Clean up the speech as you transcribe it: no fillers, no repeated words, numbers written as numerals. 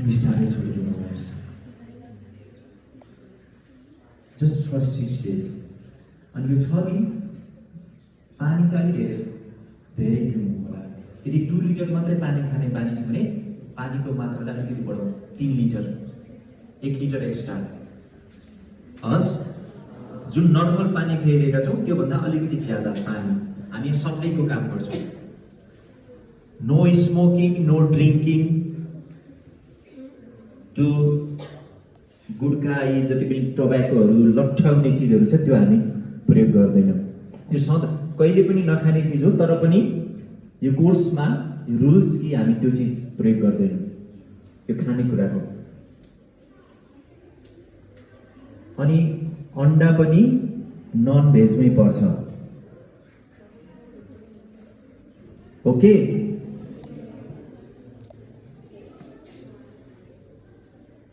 बिस्तारै छोडिदिनुहोस् just for 6 days। अनि यो छ दिन पानी चाहिँ अलिक धेरै पिउनु होला। यदि 2 लिटर मात्रै पानी खाने बानी छ भने पानीको मात्रालाई अलिकति बढाउँ, 3 लिटर, 1 लिटर एक्स्ट्रा। हस्, जुन नर्मल पानी खाइरहेका छौँ त्योभन्दा अलिकति ज्यादा पानी हामी सबैको काम गर्छौँ। नो स्मोकिङ, नो ड्रिङ्किङ, त्यो गुड्का यी जति पनि टोब्याकोहरू लट्ठाउने चिजहरू छ त्यो हामी प्रयोग गर्दैनौँ। त्यो सधैँ कहिले पनि नखाने चिज हो, तर पनि यो कोर्समा यो रुल्स कि हामी त्यो चिज प्रयोग गर्दैनौँ, यो खाने कुरा हो। अनि अन्डा पनि नन भेजमै पर्छ। ओके।